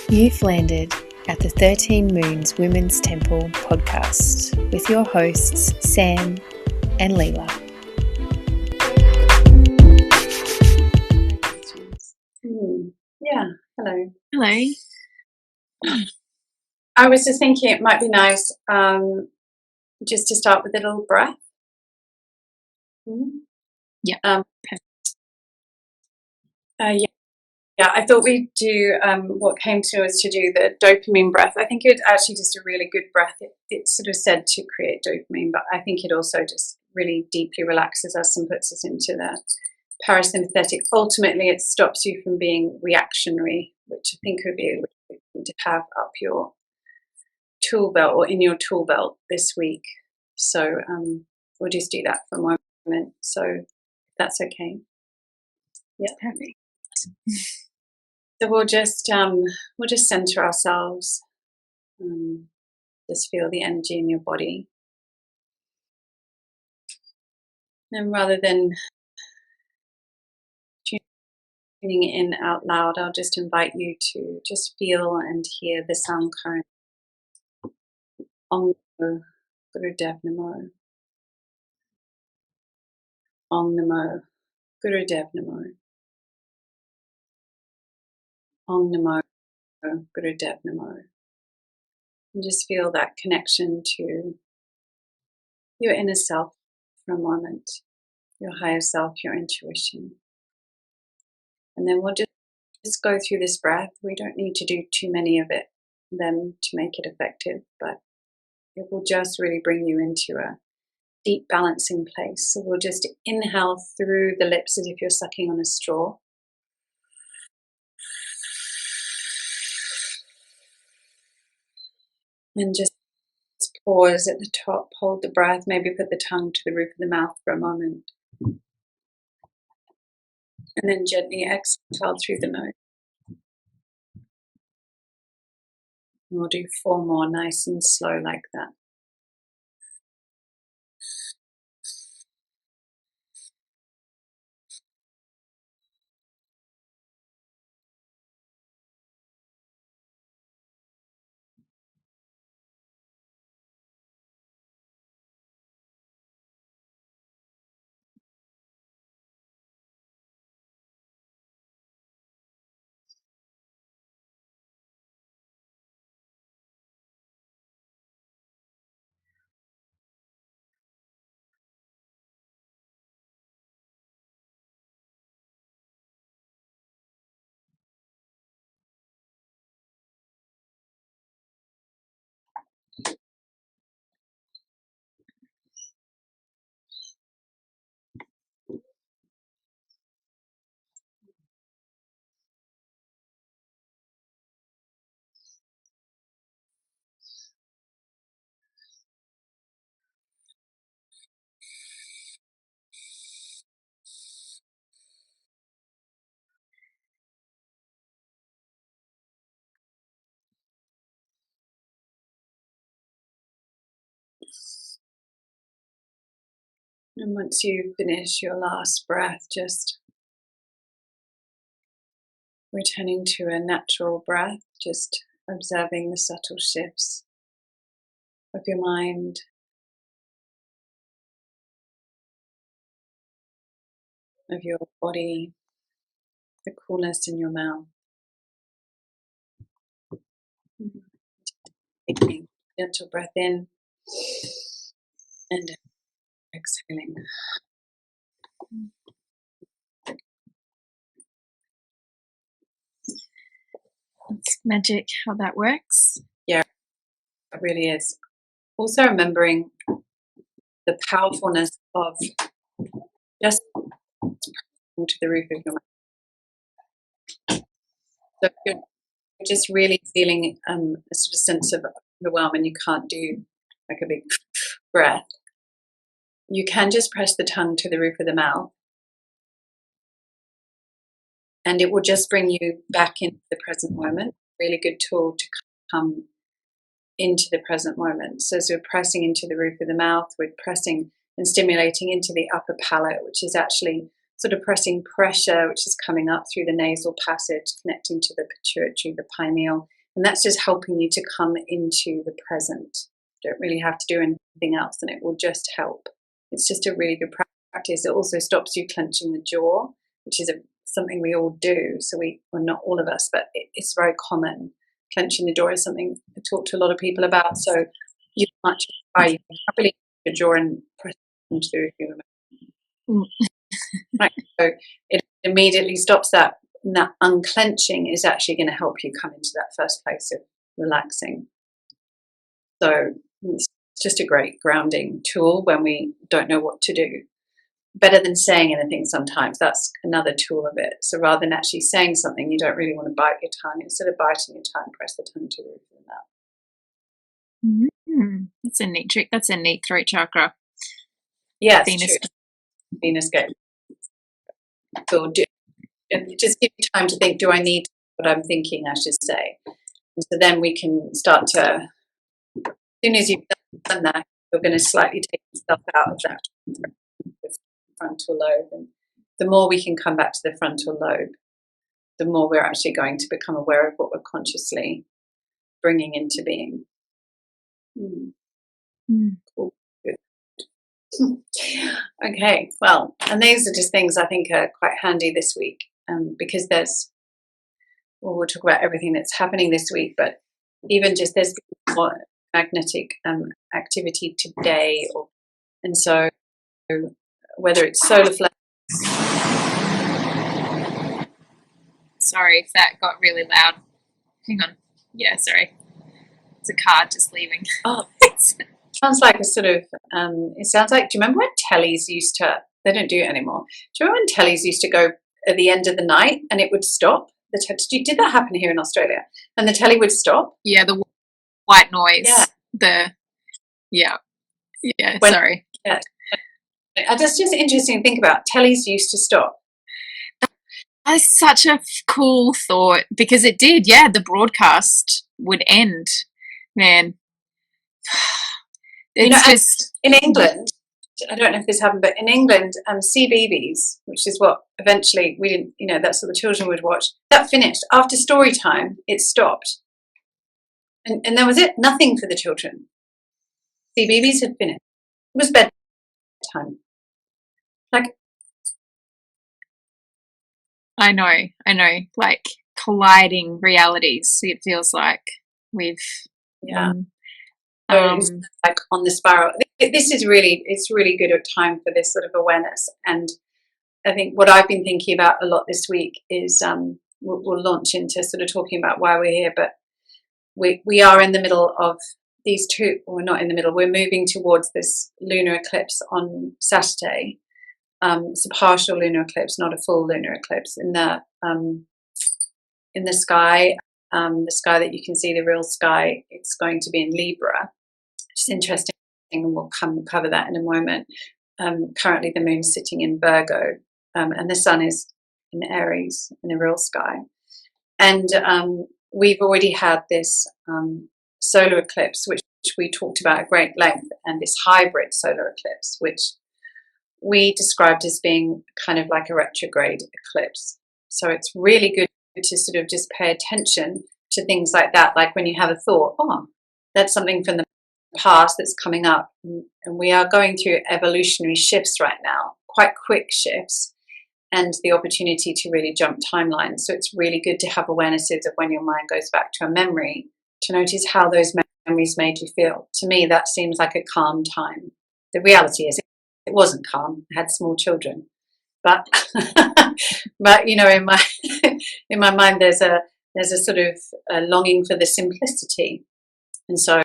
You've landed at the 13 Moons Women's Temple podcast with your hosts Sam and Leela. Yeah, hello. Hello. I was just thinking it might be nice just to start with a little breath. Yeah. Yeah, I thought we'd do what came to us to do the dopamine breath. I think it's actually just a really good breath. It's sort of said to create dopamine, but I think it also just really deeply relaxes us and puts us into the parasympathetic. Ultimately, it stops you from being reactionary, which I think would be a good thing to have up your tool belt or in your tool belt this week. So we'll just do that for a moment. So if that's okay. Yeah, perfect. So we'll just center ourselves. Just feel the energy in your body. And rather than tuning in out loud, I'll just invite you to just feel and hear the sound current. Om Guru Dev Namo. Om Namo Guru Dev Namo. Om Namo Guru Dev Namo. And just feel that connection to your inner self for a moment, your higher self, your intuition. And then we'll just go through this breath. We don't need to do too many of them to make it effective, but it will just really bring you into a deep balancing place. So we'll just inhale through the lips as if you're sucking on a straw. And just pause at the top, hold the breath, maybe put the tongue to the roof of the mouth for a moment. And then gently exhale through the nose. And we'll do 4 more, nice and slow like that. And once you finish your last breath, just returning to a natural breath, just observing the subtle shifts of your mind, of your body, the coolness in your mouth. Taking a gentle breath in and exhaling. It's magic how that works. Yeah, it really is. Also remembering the powerfulness of just to the roof of your mouth. So if you're just really feeling a sort of sense of overwhelm and you can't do like a big breath, you can just press the tongue to the roof of the mouth and it will just bring you back into the present moment. Really good tool to come into the present moment. So as we're pressing into the roof of the mouth, we're pressing and stimulating into the upper palate, which is actually sort of pressing pressure, which is coming up through the nasal passage, connecting to the pituitary, the pineal. And that's just helping you to come into the present. You don't really have to do anything else, and it will just help. It's just a really good practice. It also stops you clenching the jaw, which is something we all do. So well, not all of us, but it's very common. Clenching the jaw is something I talk to a lot of people about. So you can't really your jaw and press into the right. So it immediately stops that. And that unclenching is actually going to help you come into that first place of relaxing. So it's just a great grounding tool when we don't know what to do. Better than saying anything sometimes. That's another tool of it. So rather than actually saying something, you don't really want to bite your tongue. Instead of biting your tongue, press the tongue to the roof of the mouth. That's a neat trick. That's a neat throat chakra. Yeah, Venus gate. So just give you time to think, do I need what I'm thinking I should say? And so then we can start to, as soon as you've done that, you're going to slightly take yourself out of that frontal lobe. And the more we can come back to the frontal lobe, the more we're actually going to become aware of what we're consciously bringing into being. Cool. Good. Okay, well, and these are just things I think are quite handy this week, because we'll talk about everything that's happening this week, but even just there's more magnetic activity today, and so whether it's solar flare. Sorry if that got really loud. Hang on. Yeah, sorry. It's a car just leaving. Oh, sounds like a sort of, it sounds like, do you remember when tellies used to, they don't do it anymore. Do you remember when tellies used to go at the end of the night and it would stop? Did that happen here in Australia? And the telly would stop? Yeah, the white noise. Yeah. Sorry. Yeah. That's just interesting to think about. Tellies used to stop. That's such a cool thought, because it did. Yeah, the broadcast would end. Man, it's just in England. I don't know if this happened, but in England, CBeebies, which is what eventually we didn't. That's what the children would watch. That finished after story time. It stopped, and that was it. Nothing for the children. CBeebies had finished. It was bedtime. Like, I know, like colliding realities. It feels like we've like on the spiral. It's really good at time for this sort of awareness. And I think what I've been thinking about a lot this week is we'll launch into sort of talking about why we're here, but we are in the middle of these two. We're not in the middle. We're moving towards this lunar eclipse on Saturday. It's a partial lunar eclipse, not a full lunar eclipse. In the sky, the sky that you can see, the real sky, it's going to be in Libra, which is interesting, and we'll cover that in a moment. Currently, the moon's sitting in Virgo, and the sun is in Aries in the real sky. And we've already had this solar eclipse, which we talked about at great length, and this hybrid solar eclipse, which we described as being kind of like a retrograde eclipse. So it's really good to sort of just pay attention to things like that, like when you have a thought, that's something from the past that's coming up. And we are going through evolutionary shifts right now, quite quick shifts, and the opportunity to really jump timelines. So it's really good to have awarenesses of when your mind goes back to a memory, to notice how those memories made you feel. To me, that seems like a calm time. The reality is it wasn't calm. I had small children, but in my mind there's a sort of a longing for the simplicity, and so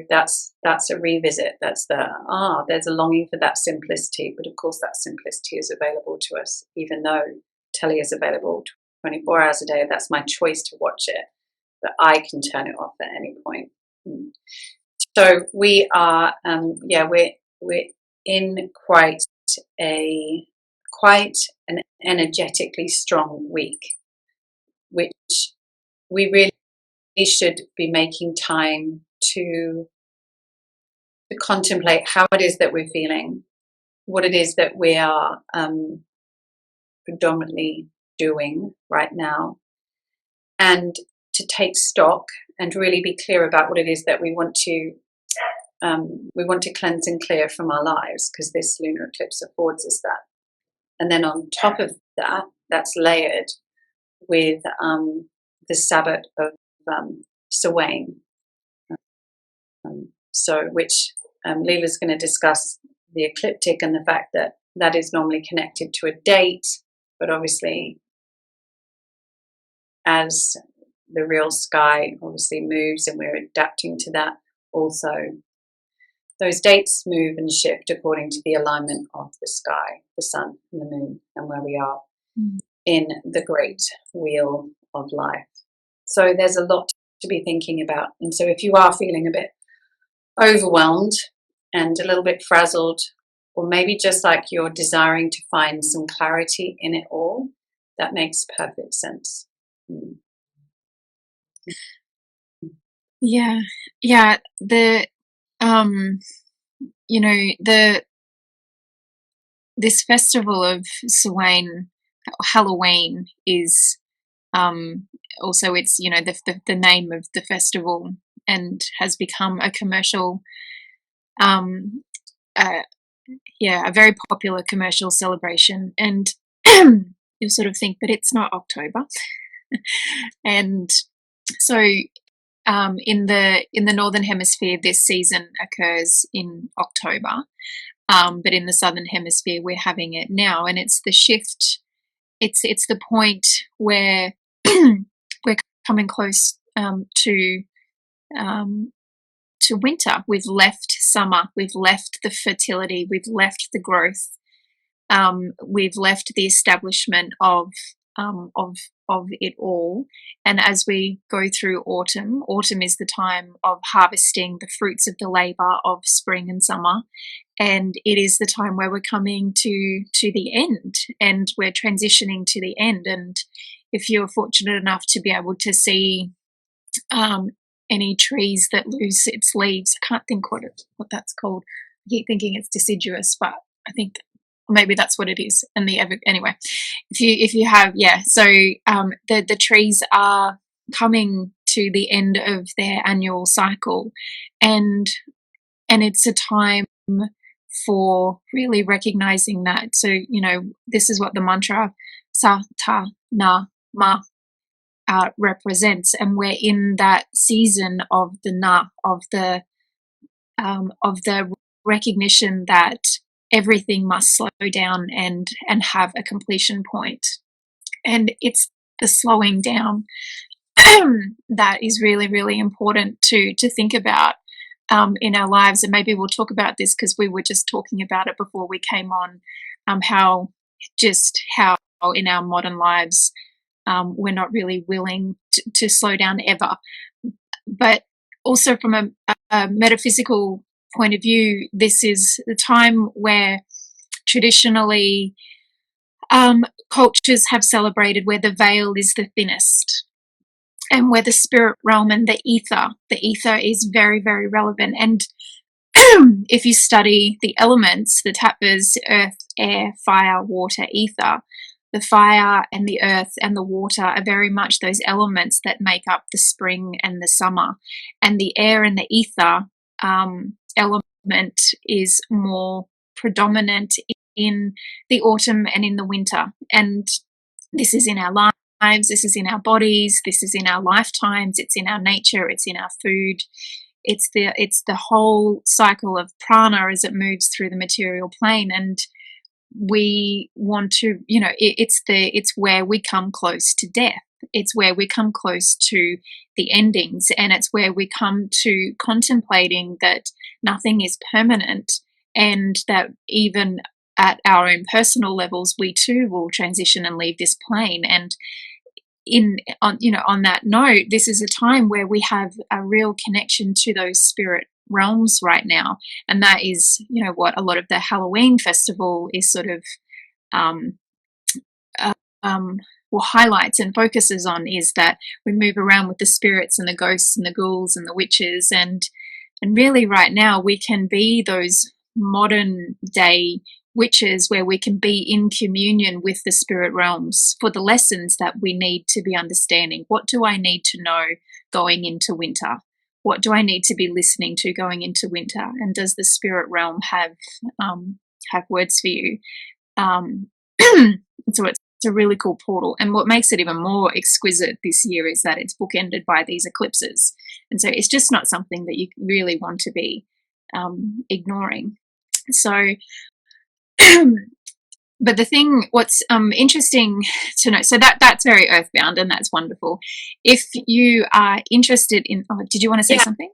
that's a revisit. That's there's a longing for that simplicity, but of course that simplicity is available to us, even though telly is available 24 hours a day. That's my choice to watch it, but I can turn it off at any point. So we are, we're in quite an energetically strong week, which we really should be making time to to contemplate how it is that we're feeling, what it is that we are predominantly doing right now, and to take stock and really be clear about what it is that we want to cleanse and clear from our lives, because this lunar eclipse affords us that. And then on top of that, that's layered with the Sabbat of Samhain, which Leela's going to discuss the ecliptic and the fact that that is normally connected to a date, but obviously as the real sky obviously moves and we're adapting to that also, those dates move and shift according to the alignment of the sky, the sun and the moon, and where we are in the great wheel of life. So there's a lot to be thinking about. And so if you are feeling a bit overwhelmed and a little bit frazzled, or maybe just like you're desiring to find some clarity in it all, that makes perfect sense. Yeah. The this festival of Samhain, Halloween, is also, it's the name of the festival, and has become a commercial a very popular commercial celebration. And you'll sort of think, but it's not October. And so in the Northern Hemisphere, this season occurs in October, but in the Southern Hemisphere we're having it now, and it's the shift. It's the point where we're coming close to winter. We've left summer. We've left the fertility. We've left the growth. We've left the establishment of it all. And as we go through autumn is the time of harvesting the fruits of the labor of spring and summer. And it is the time where we're coming to the end, and we're transitioning to the end. And if you're fortunate enough to be able to see any trees that lose its leaves, I can't think what that's called. I keep thinking it's deciduous, but I think maybe that's what it is. And anyway, if you have, so the trees are coming to the end of their annual cycle, and it's a time for really recognizing that. So this is what the mantra Sa Ta Na Ma represents, and we're in that season of the Na, of the recognition that everything must slow down and have a completion point. And it's the slowing down that is really, really important to think about in our lives. And maybe we'll talk about this, because we were just talking about it before we came on, how in our modern lives we're not really willing to slow down ever. But also from a metaphysical point of view, this is the time where traditionally cultures have celebrated where the veil is the thinnest, and where the spirit realm and the ether is very, very relevant. And if you study the elements, the tattvas, earth, air, fire, water, ether, the fire and the earth and the water are very much those elements that make up the spring and the summer. And the air and the ether element is more predominant in the autumn and in the winter. And this is in our lives, this is in our bodies, this is in our lifetimes, it's in our nature, it's in our food. It's the whole cycle of prana as it moves through the material plane. And we want to, it's where we come close to death. It's where we come close to the endings, and it's where we come to contemplating that nothing is permanent, and that even at our own personal levels, we too will transition and leave this plane. And on that note, this is a time where we have a real connection to those spirit realms right now, and that is what a lot of the Halloween festival is sort of highlights and focuses on, is that we move around with the spirits and the ghosts and the ghouls and the witches, and And really right now we can be those modern day witches where we can be in communion with the spirit realms for the lessons that we need to be understanding. What do I need to know going into winter? What do I need to be listening to going into winter? And does the spirit realm have words for you? So it's a really cool portal. And what makes it even more exquisite this year is that it's bookended by these eclipses. And so it's just not something that you really want to be ignoring. So, but the thing, what's interesting to know, so that's very earthbound and that's wonderful. If you are interested in, did you want to say something?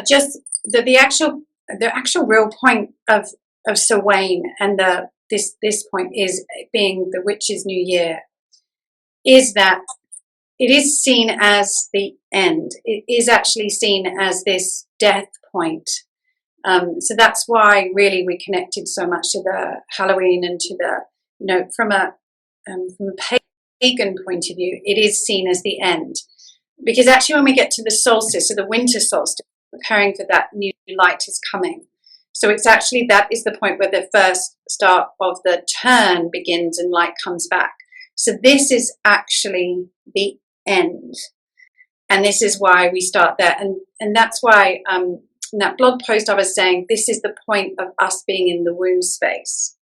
Just the actual real point of Samhain and this point is being the witch's new year, is that it is seen as the end. It is actually seen as this death point. So that's why really we connected so much to the Halloween and to the, from a pagan point of view, it is seen as the end. Because actually when we get to the solstice, so the winter solstice, preparing for that new light is coming. So it's actually, that is the point where the first start of the turn begins and light comes back. So this is actually the end. And this is why we start there. And that's why in that blog post I was saying, this is the point of us being in the womb space.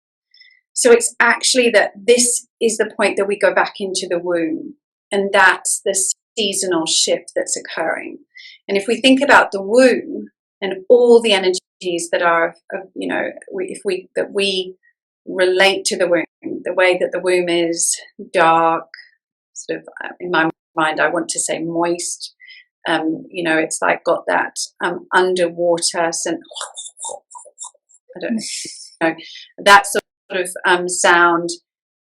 So it's actually that this is the point that we go back into the womb. And that's the seasonal shift that's occurring. And if we think about the womb and all the energies that are, that we relate to the womb, the way that the womb is dark, sort of in my mind, I want to say moist. It's like got that underwater, I don't know, that sort of sound.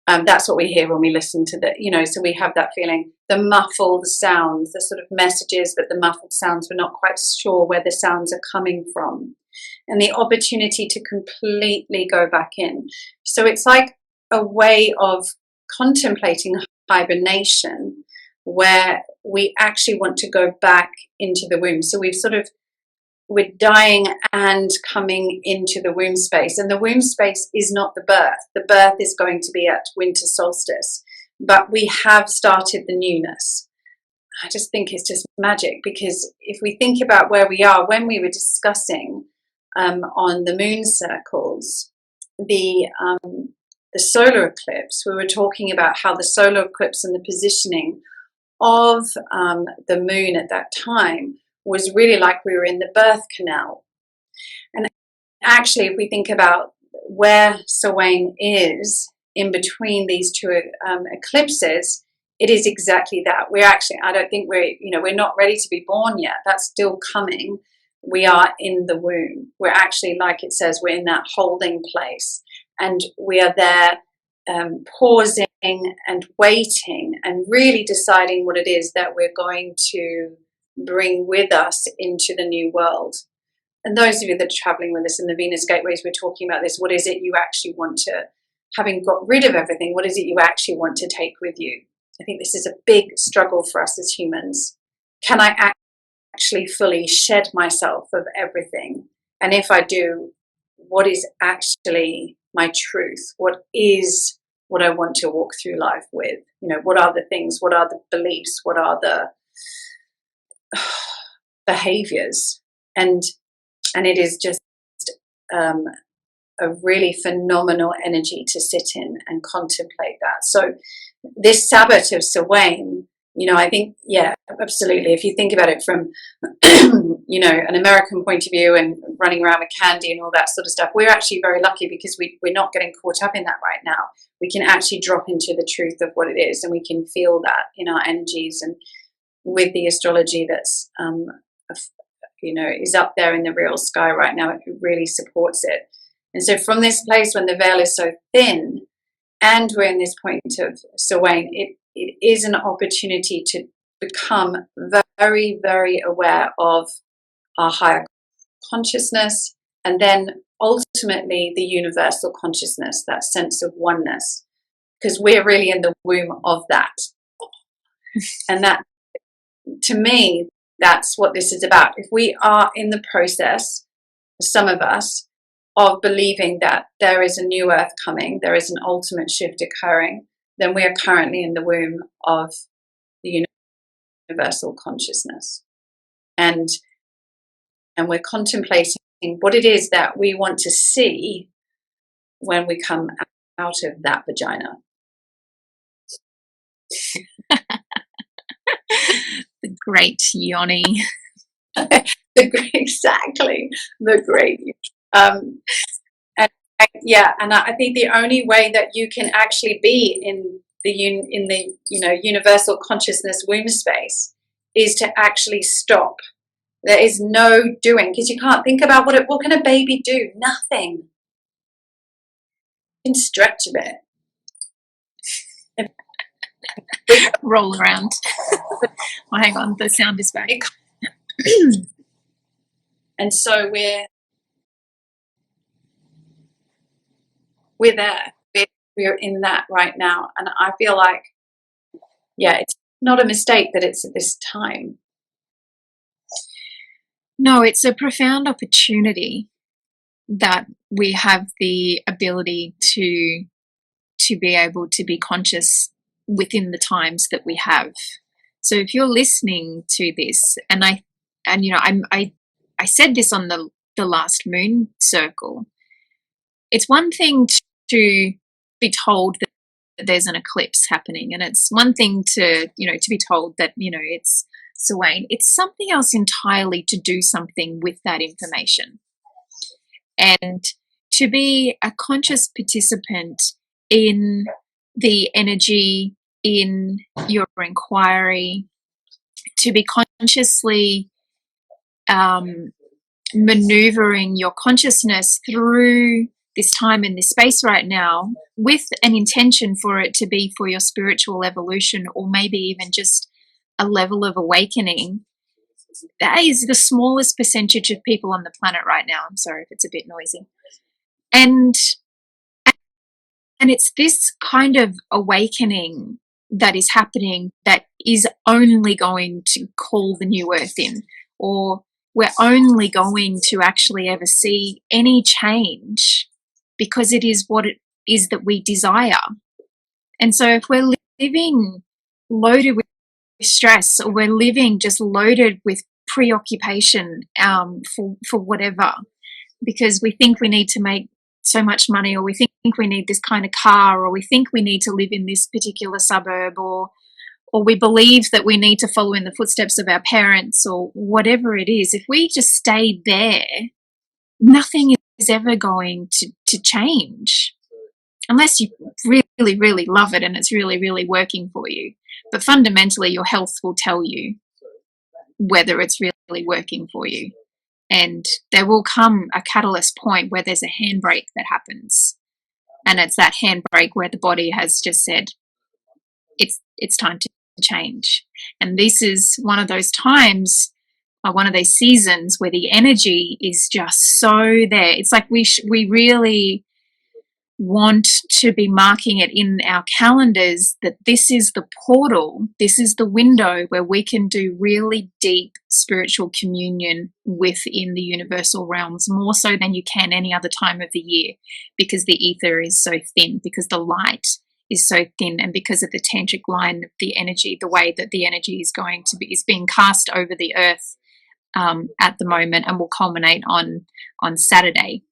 That's what we hear when we listen to so we have that feeling, the muffled sounds, the sort of messages, but the muffled sounds, we're not quite sure where the sounds are coming from. And the opportunity to completely go back in. So it's like a way of contemplating hibernation where we actually want to go back into the womb. So we're dying and coming into the womb space. And the womb space is not the birth. The birth is going to be at winter solstice. But we have started the newness. I just think it's just magic, because if we think about where we are, when we were discussing on the moon circles, the solar eclipse, we were talking about how the solar eclipse and the positioning of the moon at that time was really like we were in the birth canal. And actually, if we think about where Samhain is in between these two eclipses, it is exactly that. We're actually, I don't think we're not ready to be born yet. That's still coming. We are in the womb. We're actually, like it says, we're in that holding place. And we are there pausing and waiting and really deciding what it is that we're going to bring with us into the new world. And those of you that are traveling with us in the Venus Gateways, we're talking about this. What is it you actually want to, having got rid of everything, what is it you actually want to take with you? I think this is a big struggle for us as humans. Can I actually fully shed myself of everything? And if I do, what is actually my truth? What is what I want to walk through life with? What are the things? What are the beliefs? What are the behaviors? And it is just a really phenomenal energy to sit in and contemplate that. So this Sabbat of Samhain, I think, yeah, absolutely. If you think about it from, an American point of view and running around with candy and all that sort of stuff, we're actually very lucky because we're not getting caught up in that right now. We can actually drop into the truth of what it is, and we can feel that in our energies. And with the astrology that's, is up there in the real sky right now, it really supports it. And so from this place when the veil is so thin and we're in this point of Samhain, it is an opportunity to become very, very aware of our higher consciousness, and then ultimately the universal consciousness, that sense of oneness, because we're really in the womb of that. And that, to me, That's what this is about. If we are in the process, some of us, of believing that there is a new earth coming, there is an ultimate shift occurring, then we are currently in the womb of the universal consciousness. And we're contemplating what it is that we want to see when we come out of that vagina. The great yoni. Exactly, the great. And I think the only way that you can actually be in the universal consciousness womb space is to actually stop. There is no doing, because you can't think about what can a baby do? Nothing. You can stretch a bit. Roll around. Oh, hang on, the sound is back. And so we're there. We're in that right now. And I feel like, it's not a mistake that it's at this time. No, it's a profound opportunity that we have the ability to be able to be conscious within the times that we have. So if you're listening to this, and I said this on the last moon circle, it's one thing to be told that there's an eclipse happening, and it's one thing to be told that it's Samhain. It's something else entirely to do something with that information, and to be a conscious participant in the energy, in your inquiry, to be consciously maneuvering your consciousness through this time and this space right now with an intention for it to be for your spiritual evolution, or maybe even just a level of awakening. That is the smallest percentage of people on the planet right now. I'm sorry if it's a bit noisy. And it's this kind of awakening that is happening that is only going to call the new earth in, or we're only going to actually ever see any change because it is what it is that we desire. And so if we're living loaded with stress, or we're living just loaded with preoccupation for whatever, because we think we need to make so much money, or we think we need this kind of car, or we think we need to live in this particular suburb, or we believe that we need to follow in the footsteps of our parents, or whatever it is, if we just stay there, nothing is ever going to change unless you really, really love it and it's really, really working for you. But fundamentally, your health will tell you whether it's really working for you. And there will come a catalyst point where there's a handbrake that happens. And it's that handbrake where the body has just said, it's time to change. And this is one of those times, one of those seasons where the energy is just so there. It's like we really want to be marking it in our calendars that this is the portal, this is the window where we can do really deep spiritual communion within the universal realms, more so than you can any other time of the year, because the ether is so thin, because the light is so thin, and because of the tantric line of the energy, the way that the energy is being cast over the earth at the moment, and will culminate on Saturday,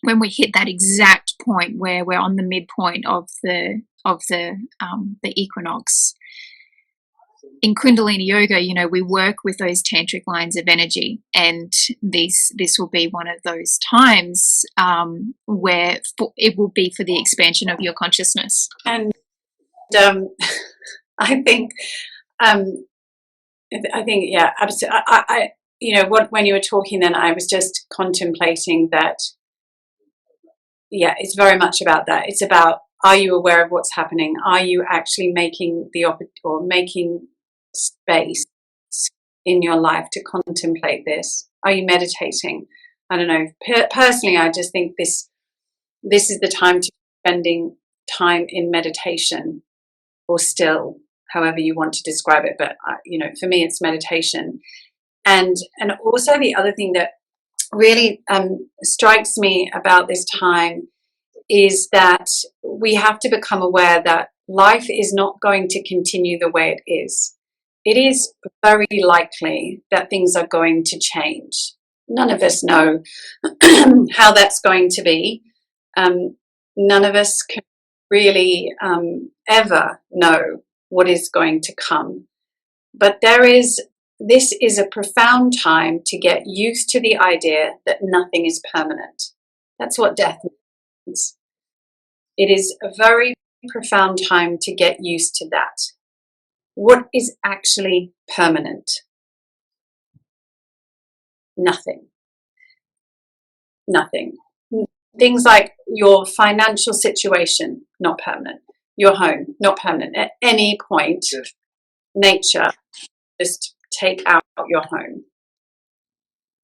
when we hit that exact point where we're on the midpoint of the equinox. In Kundalini Yoga, we work with those tantric lines of energy, and this will be one of those times where it will be for the expansion of your consciousness. And I think, yeah, absolutely. When you were talking, then I was just contemplating that. Yeah, it's very much about that. It's about, are you aware of what's happening? Are you actually making making space in your life to contemplate this? Are you meditating? I don't know. Personally, I just think this is the time to be spending time in meditation, or still, however you want to describe it. But for me, it's meditation, And also the other thing that really strikes me about this time is that we have to become aware that life is not going to continue the way it is. It is very likely that things are going to change. None of us know how that's going to be. None of us can really ever know what is going to come. But this is a profound time to get used to the idea that nothing is permanent. That's what death means. It is a very profound time to get used to that. What is actually permanent? Nothing. Nothing. Things like your financial situation, not permanent. Your home, not permanent. At any point, nature, just take out your home.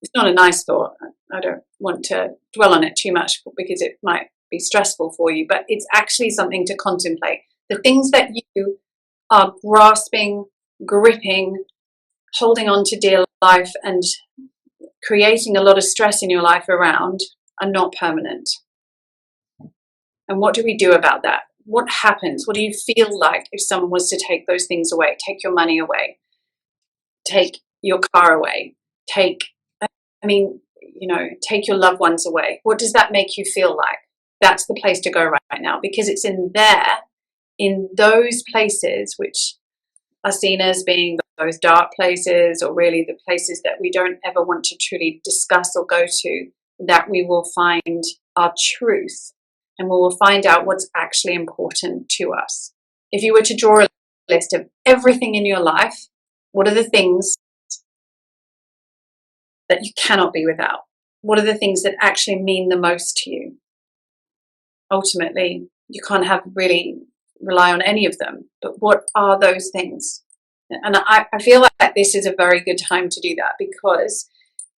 It's not a nice thought. I don't want to dwell on it too much because it might be stressful for you, but it's actually something to contemplate. The things that you are grasping, gripping, holding on to dear life and creating a lot of stress in your life around are not permanent. And what do we do about that? What happens? What do you feel like if someone was to take those things away? Take your money away, take your car away, take your loved ones away. What does that make you feel like? That's the place to go right now, because it's in those places which are seen as being those dark places, or really the places that we don't ever want to truly discuss or go to, that we will find our truth, and we will find out what's actually important to us. If you were to draw a list of everything in your life, what are the things that you cannot be without? What are the things that actually mean the most to you? Ultimately, you can't really rely on any of them, but what are those things? And I feel like this is a very good time to do that, because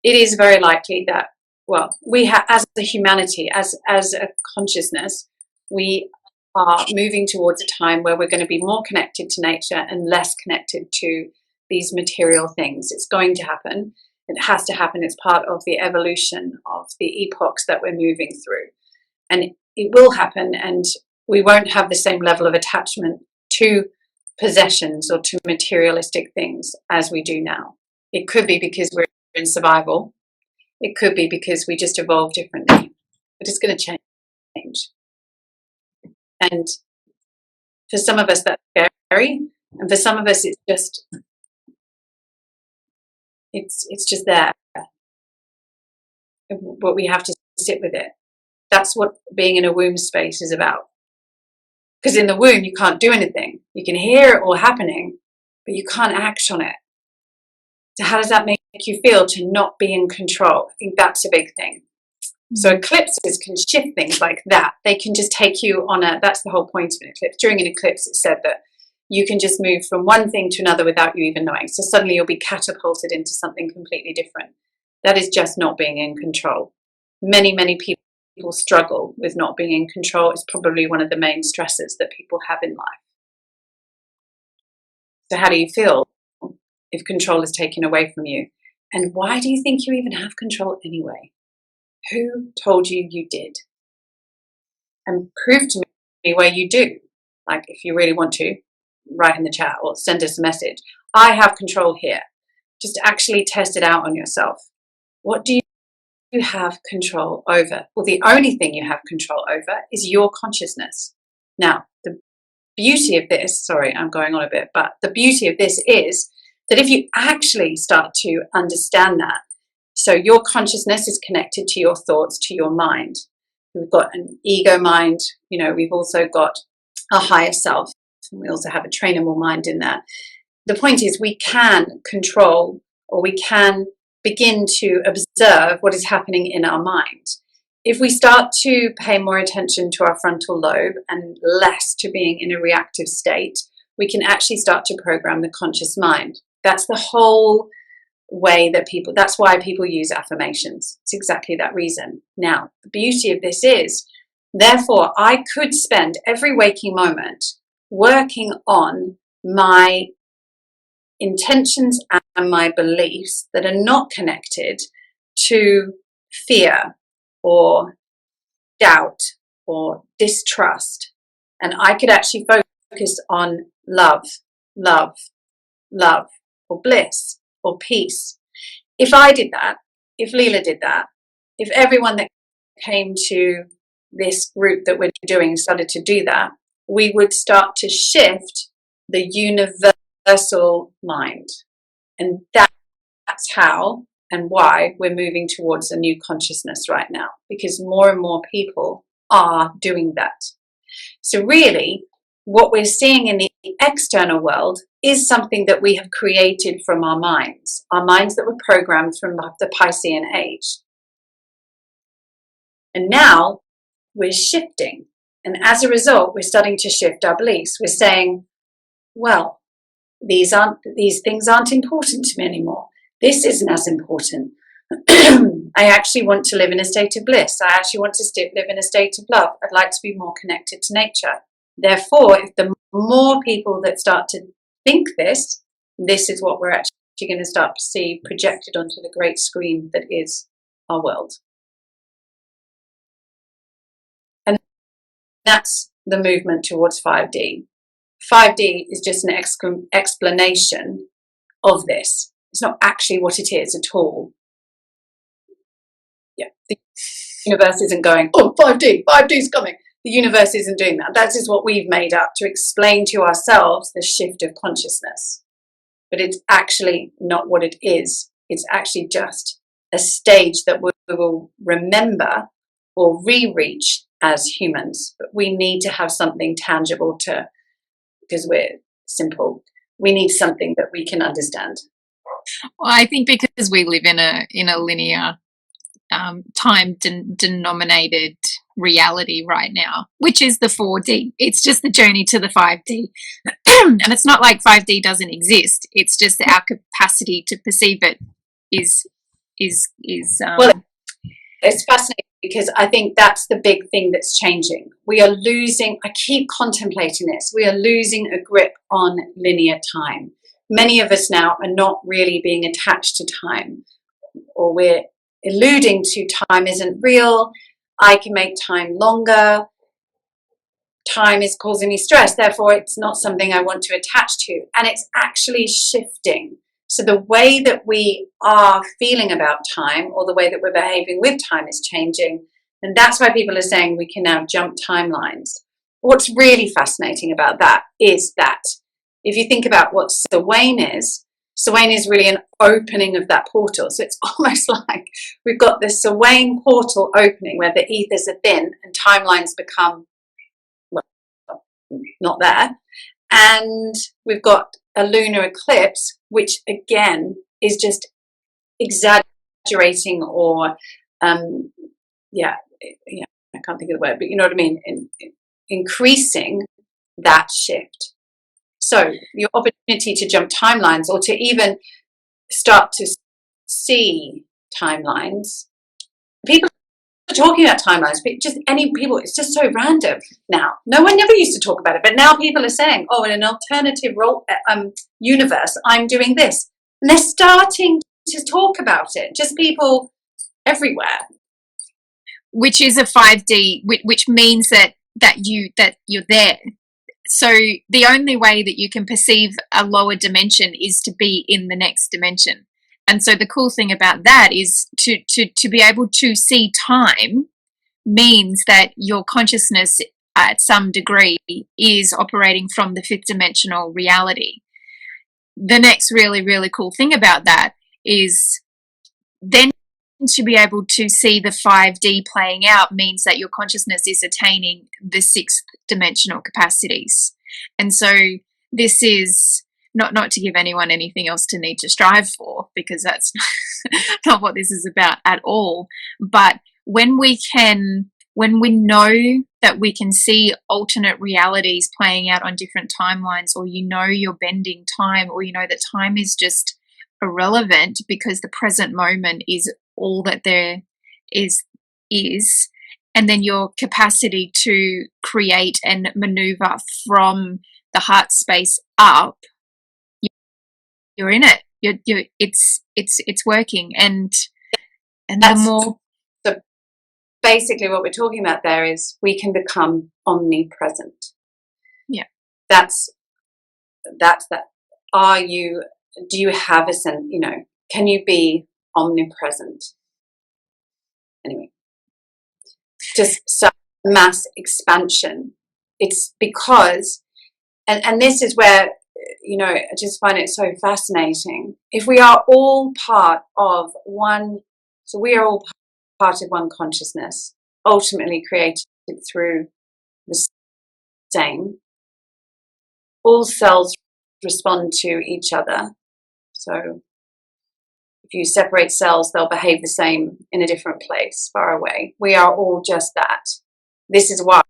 it is very likely that, well, we have, as a humanity, as a consciousness, we are moving towards a time where we're going to be more connected to nature and less connected to these material things. It's going to happen. It has to happen. It's part of the evolution of the epochs that we're moving through. And it will happen, and we won't have the same level of attachment to possessions or to materialistic things as we do now. It could be because we're in survival. It could be because we just evolved differently. But it's going to change. And for some of us, that's scary. And for some of us, it's just there. But we have to sit with it. That's what being in a womb space is about. Because in the womb, you can't do anything. You can hear it all happening, but you can't act on it. So how does that make you feel to not be in control? I think that's a big thing. So eclipses can shift things like that. They can just take you on that's the whole point of an eclipse. During an eclipse, it's said that you can just move from one thing to another without you even knowing. So suddenly you'll be catapulted into something completely different. That is just not being in control. Many, many people struggle with not being in control. It's probably one of the main stresses that people have in life. So how do you feel if control is taken away from you? And why do you think you even have control anyway? Who told you you did? And prove to me where you do. Like, if you really want to, write in the chat or send us a message. I have control here. Just actually test it out on yourself. What do you have control over? Well, the only thing you have control over is your consciousness. Now, the beauty of this, sorry, I'm going on a bit, but the beauty of this is that if you actually start to understand that, so your consciousness is connected to your thoughts, to your mind. We've got an ego mind, we've also got a higher self, and we also have a trainable mind in there. The point is, we can control, or we can begin to observe what is happening in our mind. If we start to pay more attention to our frontal lobe and less to being in a reactive state, we can actually start to program the conscious mind. That's the whole way that that's why people use affirmations. It's exactly that reason. Now, the beauty of this is, therefore, I could spend every waking moment working on my intentions and my beliefs that are not connected to fear or doubt or distrust. And I could actually focus on love, love, love, or bliss, or peace. If I did that, if Leela did that, if everyone that came to this group that we're doing started to do that, we would start to shift the universal mind. And that's how and why we're moving towards a new consciousness right now, because more and more people are doing that. So really, what we're seeing in the external world is something that we have created from our minds that were programmed from the Piscean age. And now we're shifting. And as a result, we're starting to shift our beliefs. We're saying, well, these things aren't important to me anymore. This isn't as important. I actually want to live in a state of bliss. I actually want to live in a state of love. I'd like to be more connected to nature. Therefore, if the more people that start to think this is what we're actually going to start to see projected onto the great screen that is our world. And that's the movement towards 5D. 5D is just an explanation of this. It's not actually what it is at all. Yeah, the universe isn't going, oh, 5D is coming. The universe isn't doing that. That is what we've made up to explain to ourselves the shift of consciousness. But it's actually not what it is. It's actually just a stage that we will remember or re-reach as humans. But we need to have something tangible because we're simple. We need something that we can understand. Well, I think because we live in a linear time denominated reality right now, which is the 4D. It's just the journey to the 5D. And it's not like 5D doesn't exist. It's just our capacity to perceive it is well, it's fascinating because I think that's the big thing that's changing. We are losing, I keep contemplating this, we are losing a grip on linear time. Many of us now are not really being attached to time, or we're alluding to time isn't real. I can make time longer. Time is causing me stress. Therefore, it's not something I want to attach to. And it's actually shifting. So the way that we are feeling about time, or the way that we're behaving with time, is changing. And that's why people are saying we can now jump timelines. What's really fascinating about that is that if you think about what Samhain is really an opening of that portal. So it's almost like we've got this Samhain portal opening where the ethers are thin and timelines become, well, not there. And we've got a lunar eclipse, which again is just exaggerating or, I can't think of the word, but you know what I mean, increasing that shift. So your opportunity to jump timelines, or to even start to see timelines. People are talking about timelines, but just any people, it's just so random now. No one never used to talk about it, but now people are saying, oh, in an alternative universe, I'm doing this. And they're starting to talk about it, just people everywhere. Which is a 5D, which means that you're there. So the only way that you can perceive a lower dimension is to be in the next dimension. And so the cool thing about that is to be able to see time means that your consciousness at some degree is operating from the fifth dimensional reality. The next really, really cool thing about that is then to be able to see the 5D playing out means that your consciousness is attaining the sixth dimensional capacities. And so this is not to give anyone anything else to need to strive for, because that's not what this is about at all. But when we know that we can see alternate realities playing out on different timelines, or you're bending time, or that time is just irrelevant because the present moment is all that there is, and then your capacity to create and maneuver from the heart space up, you're in it. It's working, and That's the more. So basically what we're talking about there is we can become omnipresent. Yeah. That's that. Do you have a sense, can you be omnipresent? Anyway, just such mass expansion. It's because, and this is where, I just find it so fascinating. If we are all part of one, so we are all part of one consciousness, ultimately created through the same. All cells respond to each other. So if you separate cells, they'll behave the same in a different place, far away. We are all just that. This is why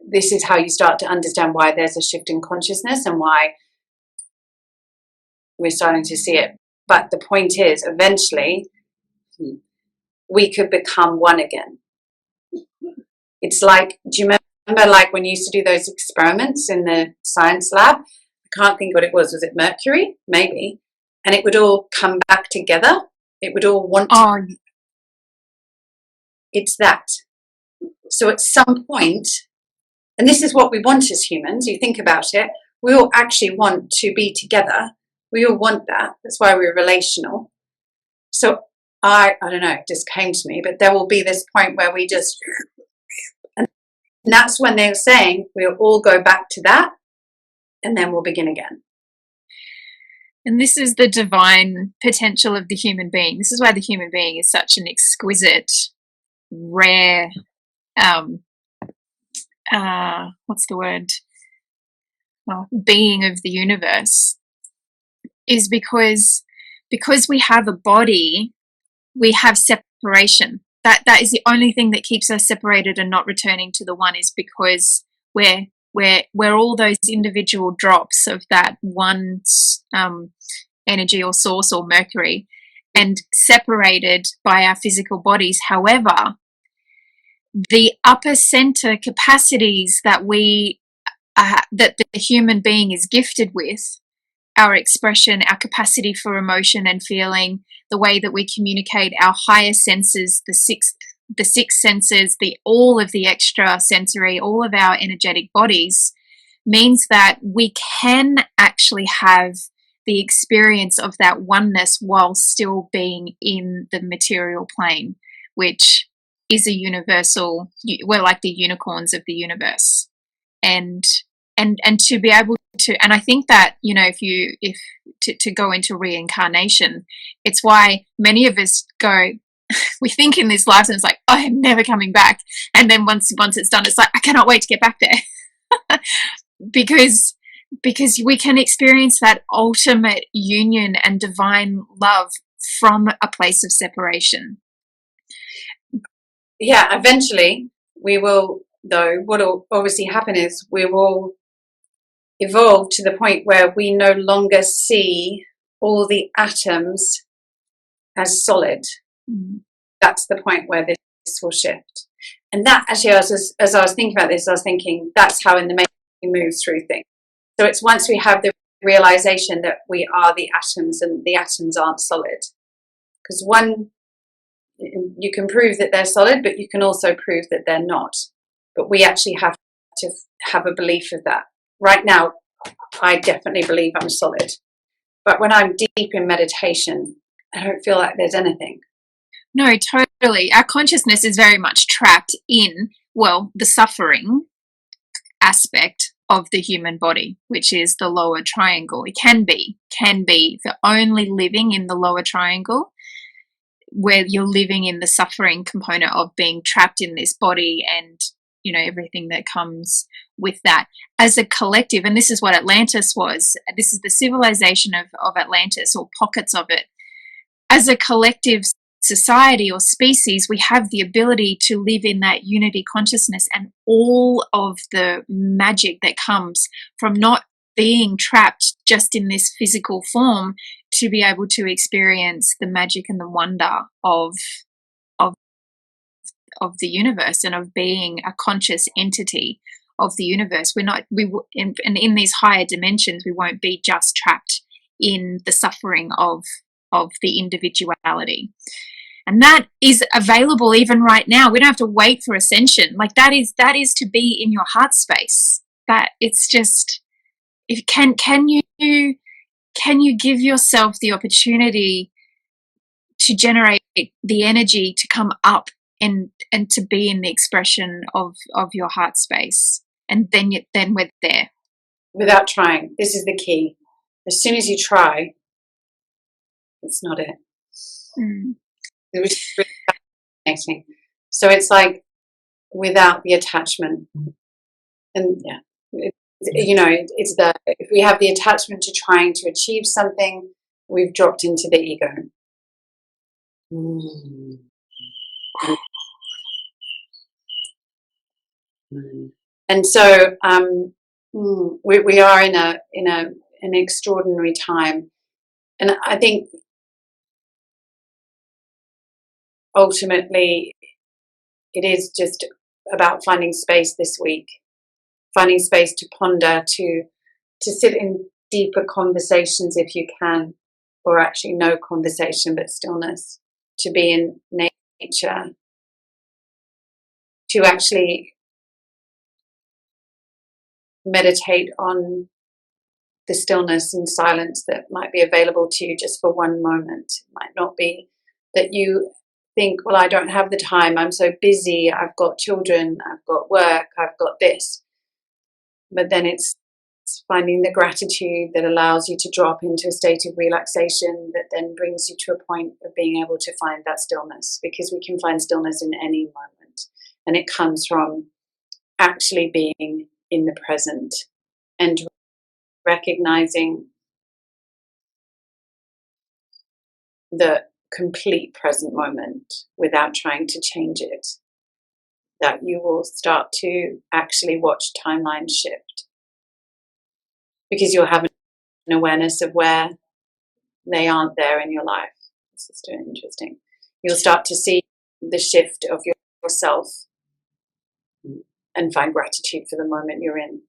this is how you start to understand why there's a shift in consciousness and why we're starting to see it. But the point is, eventually, we could become one again. It's like, do you remember like when you used to do those experiments in the science lab? I can't think what it was. Was it mercury? Maybe. And it would all come back together. It would all want to. It's that. So at some point, and this is what we want as humans, you think about it, we all actually want to be together. We all want that. That's why we're relational. So I don't know, it just came to me, but there will be this point where we just, and that's when they're saying we'll all go back to that and then we'll begin again. And this is the divine potential of the human being. This is why the human being is such an exquisite, rare, what's the word? Being of the universe, is because we have a body, we have separation. That is the only thing that keeps us separated and not returning to the one, is because we're all those individual drops of that one energy or source or Mercury, and separated by our physical bodies. However, the upper center capacities that that the human being is gifted with, our expression, our capacity for emotion and feeling, the way that we communicate, our higher senses, the six senses, all of the extra sensory, all of our energetic bodies, means that we can actually have the experience of that oneness while still being in the material plane, which is a universal. We're like the unicorns of the universe, and to be able to, and I think that, if to go into reincarnation, it's why many of us go, we think in this life and it's like, oh, I'm never coming back, and then once it's done, it's like, I cannot wait to get back there. because we can experience that ultimate union and divine love from a place of separation. Yeah, eventually we will, though, what will obviously happen is we will evolve to the point where we no longer see all the atoms as solid. That's the point where this will shift. And that actually, as I was thinking about this, I was thinking that's how in the main we move through things. So it's once we have the realization that we are the atoms and the atoms aren't solid. Because you can prove that they're solid, but you can also prove that they're not. But we actually have to have a belief of that. Right now, I definitely believe I'm solid. But when I'm deep in meditation, I don't feel like there's anything. No, totally. Our consciousness is very much trapped in, the suffering aspect of the human body, which is the lower triangle. It can be for only living in the lower triangle, where you're living in the suffering component of being trapped in this body and, everything that comes with that. As a collective, and this is what Atlantis was, this is the civilization of Atlantis, or pockets of it. As a collective society or species, we have the ability to live in that unity consciousness and all of the magic that comes from not being trapped just in this physical form, to be able to experience the magic and the wonder of the universe, and of being a conscious entity, of the universe. And in these higher dimensions, we won't be just trapped in the suffering of the individuality. And that is available even right now. We don't have to wait for ascension. Like that is to be in your heart space. That it's just, if can you give yourself the opportunity to generate the energy to come up and to be in the expression of your heart space, and then we're there without trying. This is the key. As soon as you try, it's not it. It was really fascinating. So it's like without the attachment, and yeah, it's the, if we have the attachment to trying to achieve something, we've dropped into the ego. And so we are in an extraordinary time, and I think ultimately it is just about finding space this week, finding space to ponder, to sit in deeper conversations if you can, or actually no conversation but stillness, to be in nature, to actually meditate on the stillness and silence that might be available to you just for one moment. It might not be that you think, well, I don't have the time, I'm so busy, I've got children, I've got work, I've got this. But then it's finding the gratitude that allows you to drop into a state of relaxation that then brings you to a point of being able to find that stillness, because we can find stillness in any moment. And it comes from actually being in the present and recognizing the complete present moment without trying to change it, that you will start to actually watch timelines shift, because you'll have an awareness of where they aren't there in your life. This is very interesting. You'll start to see the shift of yourself and find gratitude for the moment you're in.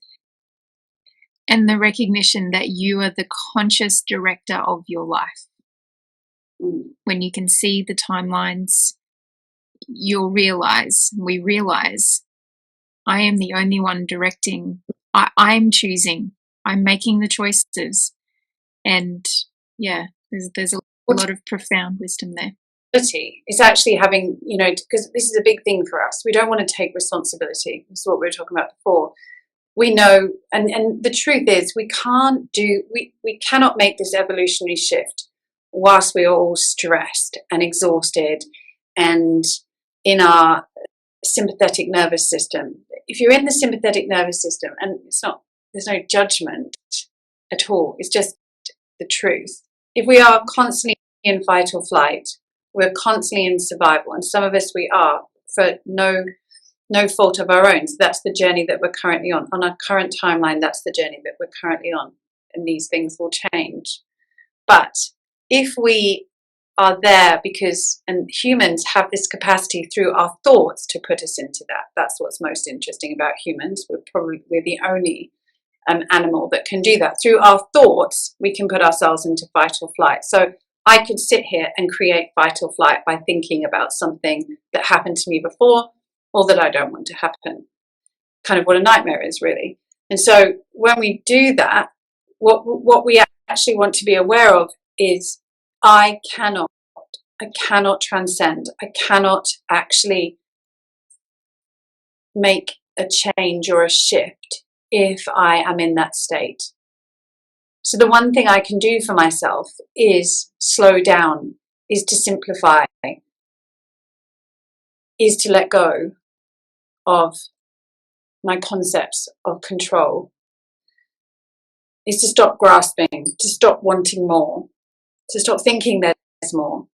And the recognition that you are the conscious director of your life. When you can see the timelines, we realize, I am the only one directing. I'm choosing. I'm making the choices. And yeah, there's a lot of profound wisdom there. It's actually having, because this is a big thing for us. We don't want to take responsibility. This is what we were talking about before. We know, and the truth is, we cannot make this evolutionary shift whilst we are all stressed and exhausted and in our sympathetic nervous system. If you're in the sympathetic nervous system, and there's no judgment at all, it's just the truth. If we are constantly in fight or flight, we're constantly in survival, and some of us we are for no fault of our own. So that's the journey that we're currently on. On our current timeline, that's the journey that we're currently on, and these things will change. But if we are there and humans have this capacity through our thoughts to put us into that. That's what's most interesting about humans. We're the only animal that can do that. Through our thoughts, we can put ourselves into fight or flight. So I could sit here and create fight or flight by thinking about something that happened to me before, or that I don't want to happen. Kind of what a nightmare is, really. And so when we do that, what we actually want to be aware of is I cannot transcend. I cannot actually make a change or a shift if I am in that state. So the one thing I can do for myself is slow down, is to simplify, is to let go of my concepts of control, is to stop grasping, to stop wanting more, to stop thinking there's more,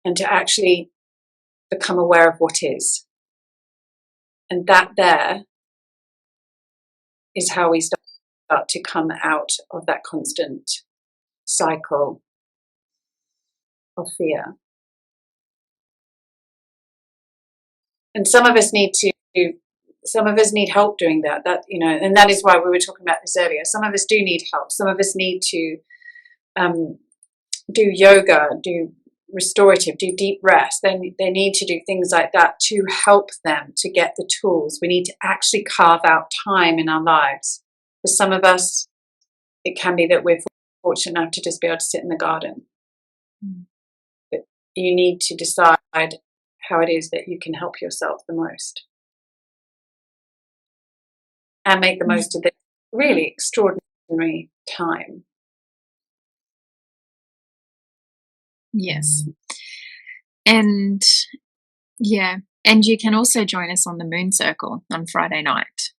and to actually become aware of what is. And that there is how we start to come out of that constant cycle of fear. And some of us need to some of us need help doing that, you know, and that is why we were talking about this earlier. Some of us do need help. Some of us need to do yoga, do restorative, do deep rest. They need to do things like that to help them to get the tools. We need to actually carve out time in our lives. For some of us, it can be that we're fortunate enough to just be able to sit in the garden. But you need to decide how it is that you can help yourself the most and make the most of this really extraordinary time. Yes. And yeah, and you can also join us on the Moon Circle on Friday night,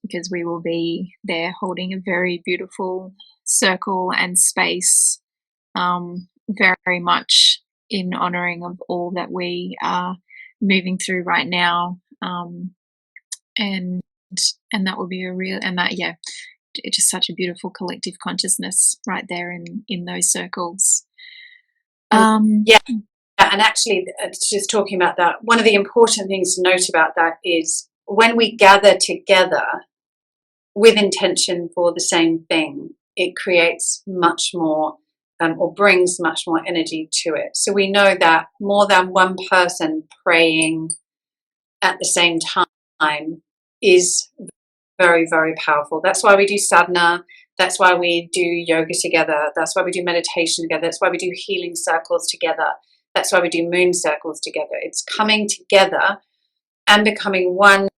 because we will be there holding a very beautiful circle and space, very much in honoring of all that we are moving through right now, and that will be a real, and that, yeah, it's just such a beautiful collective consciousness right there in those circles. Yeah, and actually, just talking about that, one of the important things to note about that is when we gather together with intention for the same thing, it creates much more, or brings much more energy to it. So we know that more than one person praying at the same time is very, very powerful. That's why we do sadhana. That's why we do yoga together. That's why we do meditation together. That's why we do healing circles together. That's why we do moon circles together. It's coming together and becoming one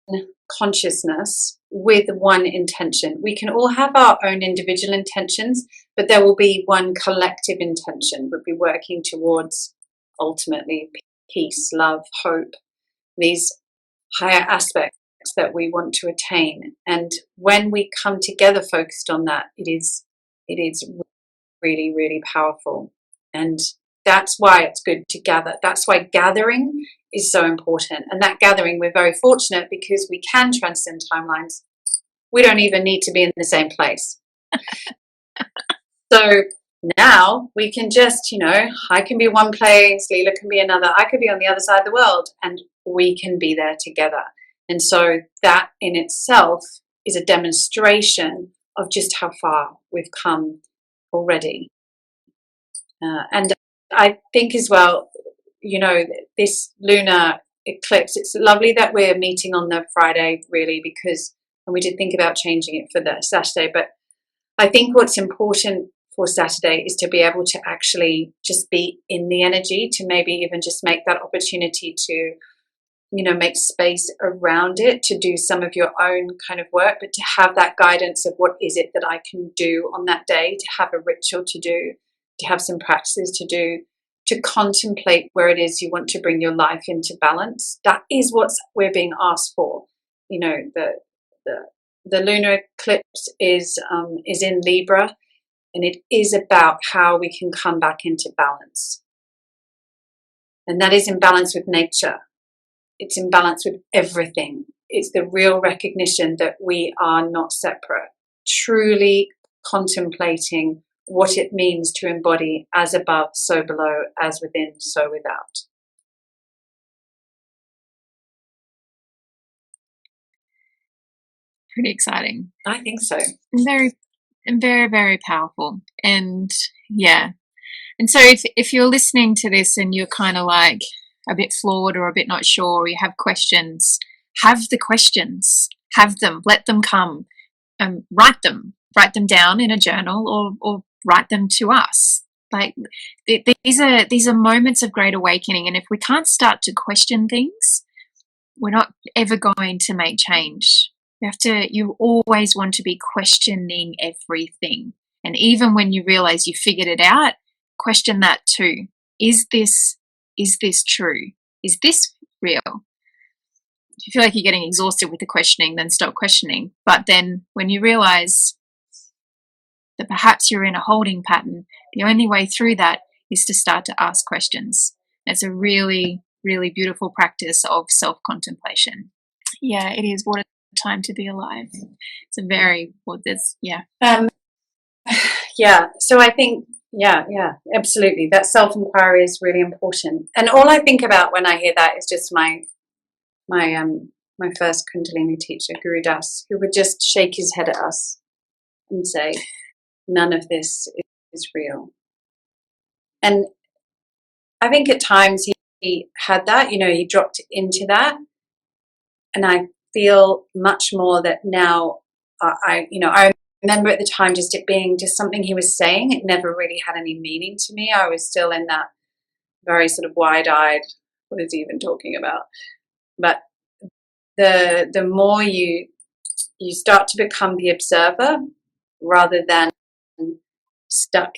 consciousness with one intention. We can all have our own individual intentions, but there will be one collective intention. We'll be working towards ultimately peace, love, hope, these higher aspects that we want to attain. And when we come together focused on that, it is really, really powerful. And that's why it's good to gather. That's why gathering is so important. And that gathering, we're very fortunate because we can transcend timelines. We don't even need to be in the same place. So now we can just, you know, I can be one place, Leela can be another, I could be on the other side of the world, and we can be there together. And so that in itself is a demonstration of just how far we've come already. And I think as well, you know, this lunar eclipse, it's lovely that we're meeting on the Friday, really, because, and we did think about changing it for the Saturday, but I think what's important for Saturday is to be able to actually just be in the energy, to maybe even just make that opportunity to, you know, make space around it, to do some of your own kind of work, but to have that guidance of what is it that I can do on that day, to have a ritual to do, to have some practices to do, to contemplate where it is you want to bring your life into balance. That is what we're being asked for. You know, the lunar eclipse is in Libra, and it is about how we can come back into balance. And that is in balance with nature. It's in balance with everything. It's the real recognition that we are not separate. Truly contemplating what it means to embody as above, so below, as within, so without. Pretty exciting. I think so. Very, very, very powerful. And yeah. And so if you're listening to this and you're kind of like a bit flawed or a bit not sure, or you have questions, have the questions, have them, let them come, write them down in a journal, or write them to us. Like these are moments of great awakening, and if we can't start to question things, we're not ever going to make change. You always want to be questioning everything, and even when you realize you figured it out, question that too. Is this true? Is this real? If you feel like you're getting exhausted with the questioning, then stop questioning. But then when you realize that perhaps you're in a holding pattern, the only way through that is to start to ask questions. It's a really, really beautiful practice of self-contemplation. Yeah, it is. What a time to be alive. It's a very, yeah. Yeah, so I think, yeah, absolutely. That self-inquiry is really important. And all I think about when I hear that is just my my first Kundalini teacher, Guru Das, who would just shake his head at us and say, none of this is real. And I think at times he had that, he dropped into that. And I feel much more that now I remember at the time just it being just something he was saying. It never really had any meaning to me. I was still in that very sort of wide-eyed, what is he even talking about? But the more you start to become the observer rather than stuck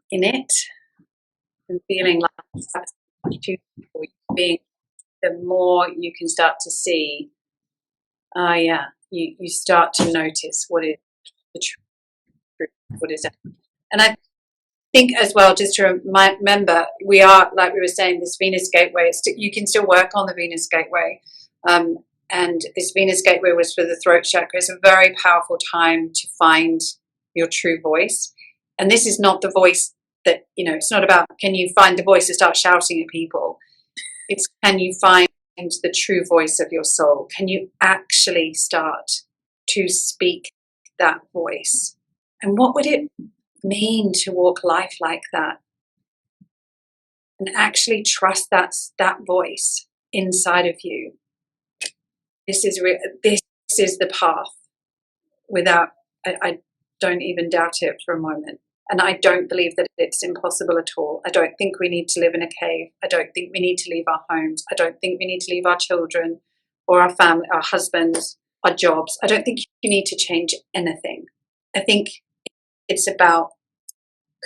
in it and feeling like that's being, the more you can start to see, you start to notice what is the truth, what is it. And I think as well, just to remember, we are, like we were saying, this Venus gateway, you can still work on the Venus gateway. And this Venus gateway was for the throat chakra. It's a very powerful time to find your true voice. And this is not the voice that, it's not about, can you find the voice to start shouting at people? It's, can you find the true voice of your soul? Can you actually start to speak that voice? And what would it mean to walk life like that? And actually trust that voice inside of you. This is the path. Without, I don't even doubt it for a moment. And I don't believe that it's impossible at all. I don't think we need to live in a cave. I don't think we need to leave our homes. I don't think we need to leave our children or our family, our husbands, our jobs. I don't think you need to change anything. I think it's about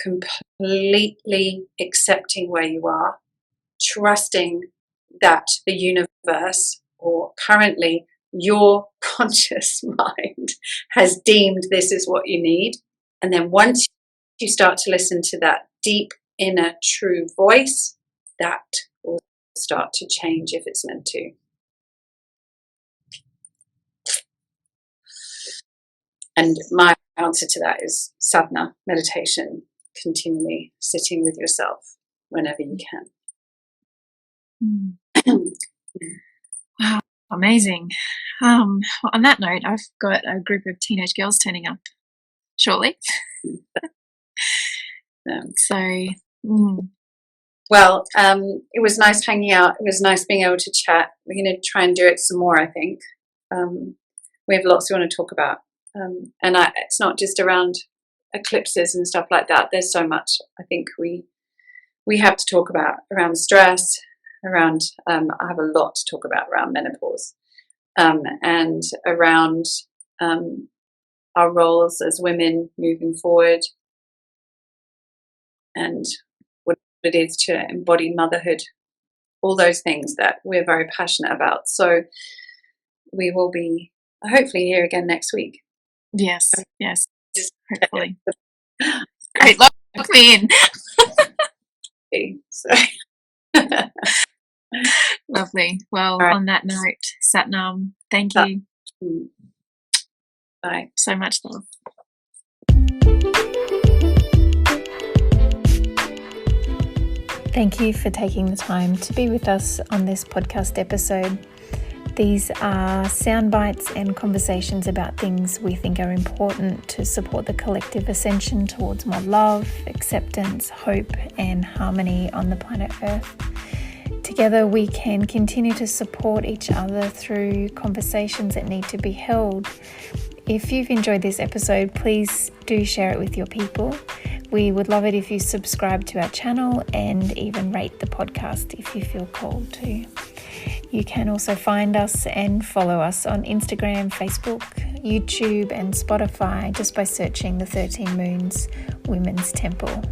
completely accepting where you are, trusting that the universe, or currently your conscious mind, has deemed this is what you need. And then once you start to listen to that deep inner true voice, that will start to change if it's meant to. And my answer to that is sadhana, meditation, continually sitting with yourself whenever you can. Wow, amazing. On that note, I've got a group of teenage girls turning up shortly. Well, it was nice hanging out. It was nice being able to chat. We're going to try and do it some more, I think. We have lots we want to talk about. And it's not just around eclipses and stuff like that. There's so much I think we have to talk about around stress, around, I have a lot to talk about around menopause, and around our roles as women moving forward, and what it is to embody motherhood, all those things that we're very passionate about. So we will be hopefully here again next week. Yes, hopefully. Great, lock me in. Lovely. Well, right. On that note, Satnam, thank you. Bye. So much love. Thank you for taking the time to be with us on this podcast episode. These are sound bites and conversations about things we think are important to support the collective ascension towards more love, acceptance, hope, and harmony on the planet Earth. Together we can continue to support each other through conversations that need to be held. If you've enjoyed this episode, please do share it with your people. We would love it if you subscribe to our channel and even rate the podcast if you feel called to. You can also find us and follow us on Instagram, Facebook, YouTube and Spotify just by searching the 13 Moons Women's Temple.